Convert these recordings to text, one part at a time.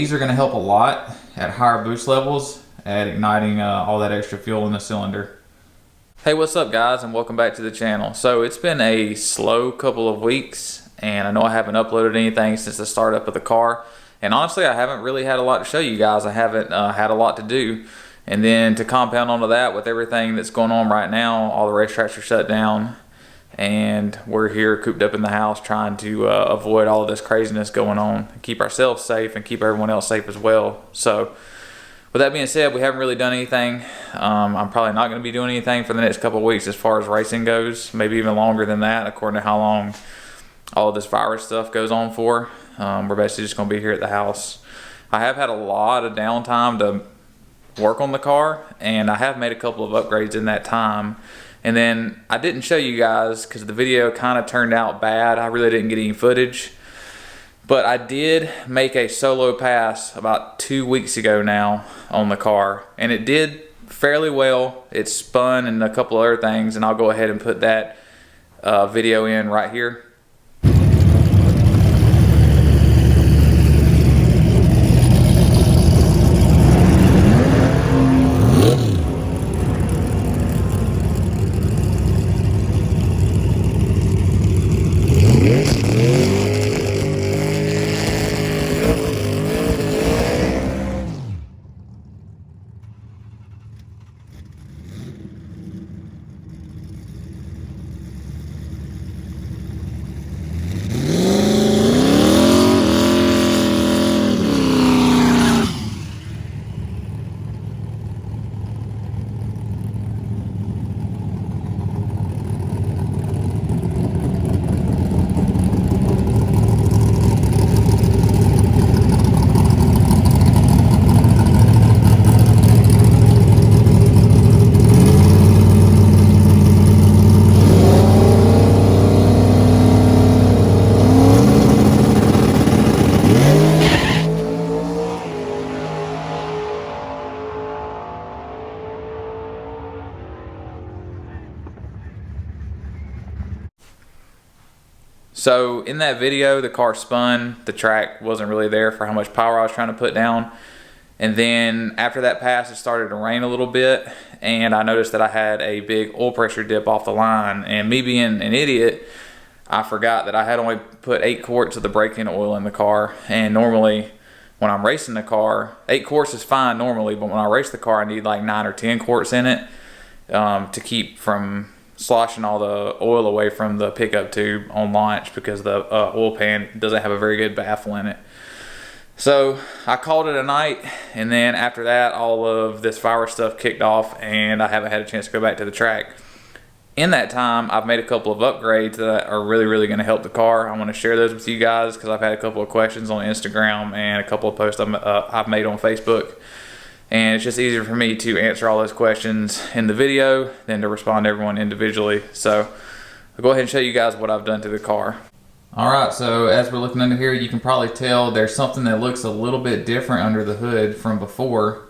These are going to help a lot at higher boost levels at igniting all that extra fuel in the cylinder. Hey, what's up guys, and welcome back to the channel. So it's been a slow couple of weeks, and I know I haven't uploaded anything since the startup of the car, and honestly I haven't really had a lot to show you guys. I haven't had a lot to do, and then to compound onto that with everything that's going on right now, all the racetracks are shut down and we're here cooped up in the house trying to avoid all of this craziness going on, keep ourselves safe and keep everyone else safe as well. So with that being said, we haven't really done anything. I'm probably not going to be doing anything for the next couple of weeks as far as racing goes, maybe even longer than that according to how long all of this virus stuff goes on for. We're basically just going to be here at the house. I have had a lot of downtime to work on the car, and I have made a couple of upgrades in that time. And then I didn't show you guys because the video kind of turned out bad. I really didn't get any footage, but I did make a solo pass about 2 weeks ago now on the car, and it did fairly well. It spun and a couple other things, and I'll go ahead and put that video in right here. So in that video, the car spun, the track wasn't really there for how much power I was trying to put down. And then after that pass, it started to rain a little bit, and I noticed that I had a big oil pressure dip off the line. And me being an idiot, I forgot that I had only put 8 quarts of the break-in oil in the car. And normally when I'm racing the car, 8 quarts is fine normally, but when I race the car, I need like 9 or 10 quarts in it to keep from sloshing all the oil away from the pickup tube on launch, because the oil pan doesn't have a very good baffle in it. So I called it a night, and then after that all of this virus stuff kicked off, and I haven't had a chance to go back to the track. In that time, I've made a couple of upgrades that are really going to help the car. I want to share those with you guys because I've had a couple of questions on Instagram and a couple of posts I've made on Facebook. And it's just easier for me to answer all those questions in the video than to respond to everyone individually. So I'll go ahead and show you guys what I've done to the car. Alright, so as we're looking under here, you can probably tell there's something that looks a little bit different under the hood from before,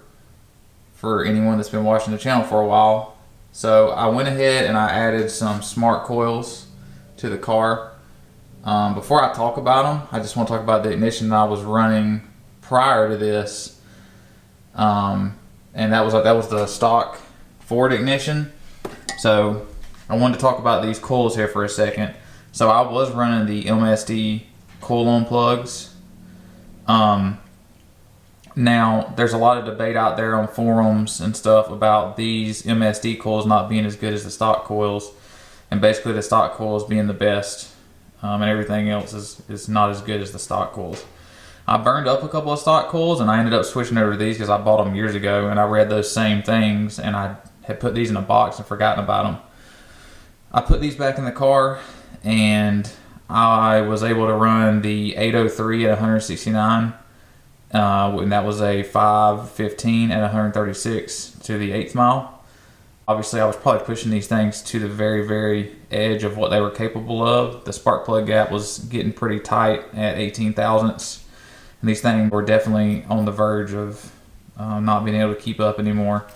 for anyone that's been watching the channel for a while. So I went ahead and I added some smart coils to the car. Before I talk about them, I just want to talk about the ignition that I was running prior to this. And that was the stock Ford ignition. So I wanted to talk about these coils here for a second. So I was running the MSD coil-on plugs. Now there's a lot of debate out there on forums and stuff about these MSD coils not being as good as the stock coils, and basically the stock coils being the best, and everything else is not as good as the stock coils. I burned up a couple of stock coils, and I ended up switching over to these because I bought them years ago, and I read those same things, and I had put these in a box and forgotten about them. I put these back in the car, and I was able to run the 803 at 169, and that was a 515 at 136 to the 8th mile. Obviously I was probably pushing these things to the very edge of what they were capable of. The spark plug gap was getting pretty tight at 18 thousandths. And these things were definitely on the verge of not being able to keep up anymore.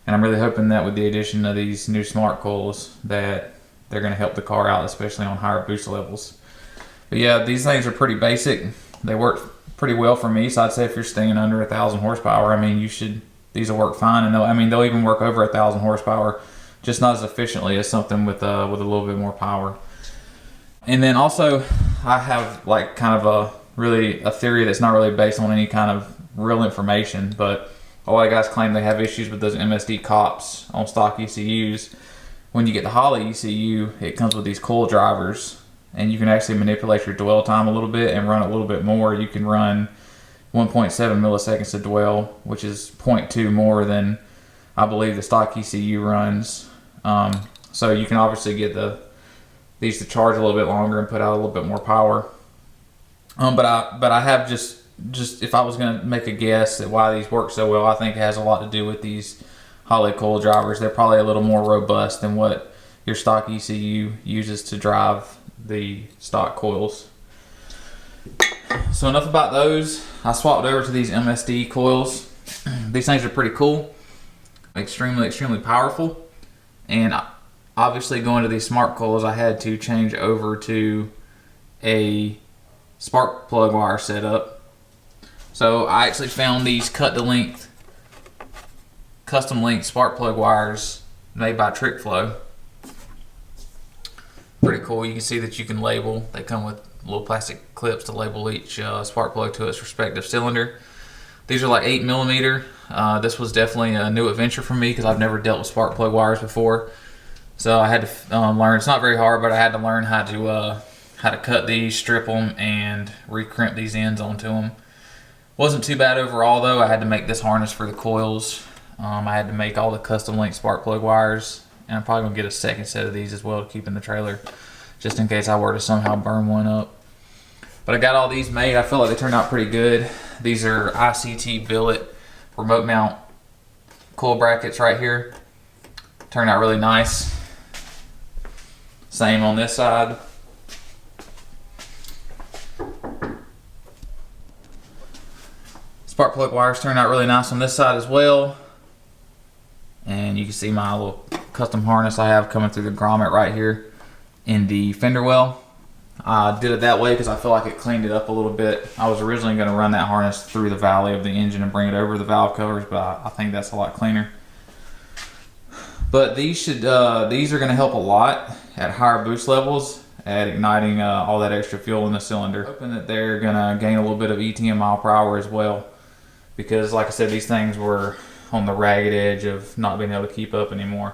And I'm really hoping that with the addition of these new smart coils that they're going to help the car out, especially on higher boost levels. But yeah, these things are pretty basic. They work pretty well for me. So I'd say if you're staying under 1,000 horsepower, I mean, these will work fine, and they'll even work over 1,000 horsepower, just not as efficiently as something with a little bit more power. And then also, I have like kind of a theory that's not really based on any kind of real information, but a lot of guys claim they have issues with those MSD cops on stock ECUs. When you get the Holley ECU, it comes with these coil drivers, and you can actually manipulate your dwell time a little bit and run a little bit more. You can run 1.7 milliseconds to dwell, which is 0.2 more than I believe the stock ECU runs. So you can obviously get these to charge a little bit longer and put out a little bit more power. But I have just if I was going to make a guess at why these work so well, I think it has a lot to do with these Holley coil drivers. They're probably a little more robust than what your stock ECU uses to drive the stock coils. So enough about those. I swapped over to these MSD coils. These things are pretty cool, extremely powerful. And obviously going to these smart coils, I had to change over to a spark plug wire setup. So I actually found these cut to length, custom length spark plug wires made by Trick Flow. Pretty cool. You can see that you can label. They come with little plastic clips to label each spark plug to its respective cylinder. These are like 8mm. This was definitely a new adventure for me because I've never dealt with spark plug wires before. So I had to learn. It's not very hard, but I had to learn how to cut these, strip them, and recrimp these ends onto them. Wasn't too bad overall though. I had to make this harness for the coils. I had to make all the custom length spark plug wires, and I'm probably gonna get a second set of these as well to keep in the trailer, just in case I were to somehow burn one up. But I got all these made. I feel like they turned out pretty good. These are ICT billet remote mount coil brackets right here. Turned out really nice. Same on this side. Spark plug wires turned out really nice on this side as well. And you can see my little custom harness I have coming through the grommet right here in the fender well. I did it that way because I feel like it cleaned it up a little bit. I was originally going to run that harness through the valley of the engine and bring it over the valve covers, but I think that's a lot cleaner. But these are going to help a lot at higher boost levels at igniting all that extra fuel in the cylinder. Hoping that they're going to gain a little bit of ETM mile per hour as well, because like I said, these things were on the ragged edge of not being able to keep up anymore.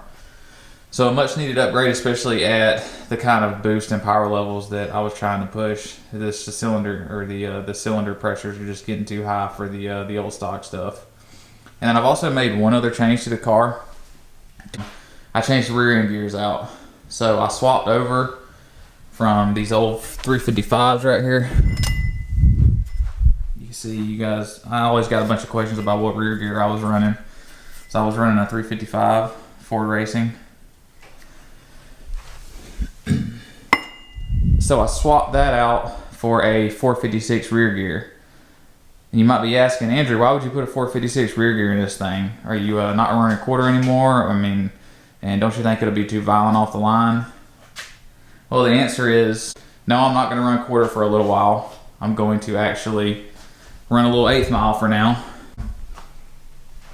So a much needed upgrade, especially at the kind of boost and power levels that I was trying to push. The cylinder, or the cylinder pressures are just getting too high for the old stock stuff. And then I've also made one other change to the car. I changed the rear end gears out. So I swapped over from these old 355s right here. You can see, you guys, I always got a bunch of questions about what rear gear I was running. So I was running a 355 Ford Racing. So I swapped that out for a 456 rear gear. And you might be asking, Andrew, why would you put a 456 rear gear in this thing? Are you not running a quarter anymore? I mean, and don't you think it'll be too violent off the line? Well, the answer is no, I'm not going to run a quarter for a little while. I'm going to actually run a little 1/8 mile for now.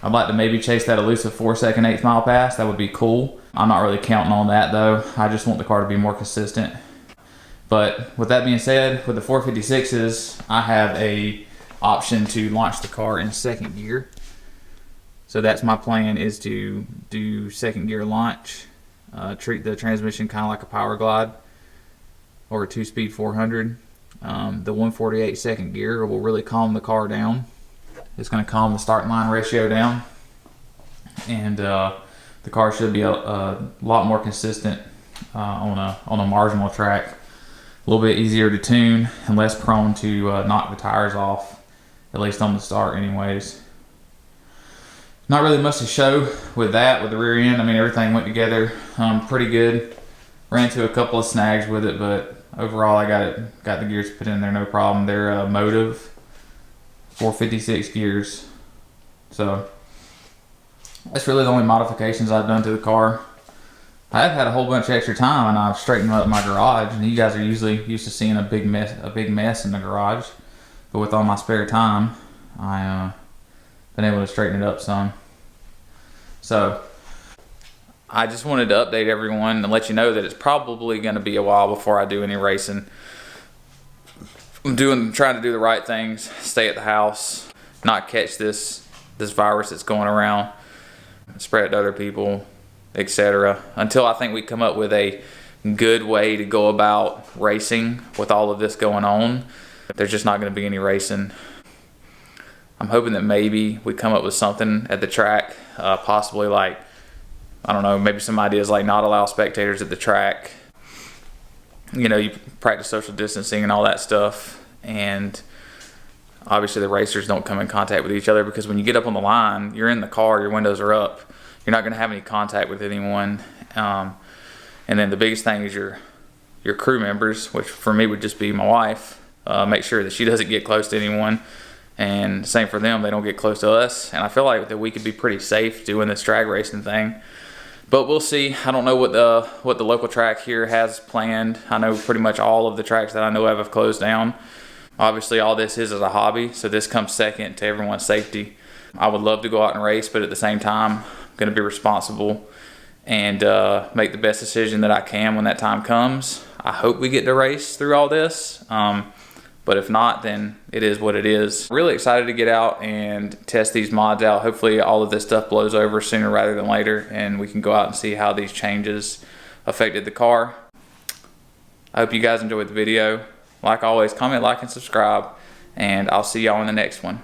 I'd like to maybe chase that elusive 4-second 1/8 mile pass. That would be cool. I'm not really counting on that though. I just want the car to be more consistent. But with that being said, with the 456s, I have a option to launch the car in second gear. So that's my plan, is to do second gear launch, treat the transmission kind of like a power glide or a 2-speed 400. The 148 second gear will really calm the car down. It's going to calm the start line ratio down, and the car should be a lot more consistent on a marginal track. A little bit easier to tune and less prone to knock the tires off, at least on the start anyways. Not really much to show with that, with the rear end. I mean, everything went together pretty good. Ran into a couple of snags with it, but overall I got the gears put in there no problem. They're Motive 456 gears. So that's really the only modifications I've done to the car. I've had a whole bunch of extra time, and I've straightened up my garage, and you guys are usually used to seeing a big mess in the garage. But with all my spare time, I been able to straighten it up some. So I just wanted to update everyone and let you know that it's probably going to be a while before I do any racing. I'm trying to do the right things, stay at the house, not catch this virus that's going around, spread it to other people, etc. Until I think we come up with a good way to go about racing with all of this going on, there's just not going to be any racing. I'm hoping that maybe we come up with something at the track, possibly like, I don't know, maybe some ideas like not allow spectators at the track. You know, you practice social distancing and all that stuff, and obviously the racers don't come in contact with each other, because when you get up on the line, you're in the car, your windows are up, you're not going to have any contact with anyone. And then the biggest thing is your crew members, which for me would just be my wife. Make sure that she doesn't get close to anyone, and same for them, they don't get close to us. And I feel like that we could be pretty safe doing this drag racing thing, but we'll see. I don't know what the local track here has planned. I know pretty much all of the tracks that I know of have closed down. Obviously all this is a hobby, so this comes second to everyone's safety. I would love to go out and race, but at the same time, I'm going to be responsible and make the best decision that I can when that time comes. I hope we get to race through all this. But if not, then it is what it is. Really excited to get out and test these mods out. Hopefully all of this stuff blows over sooner rather than later, and we can go out and see how these changes affected the car. I hope you guys enjoyed the video. Like always, comment, like, and subscribe, and I'll see y'all in the next one.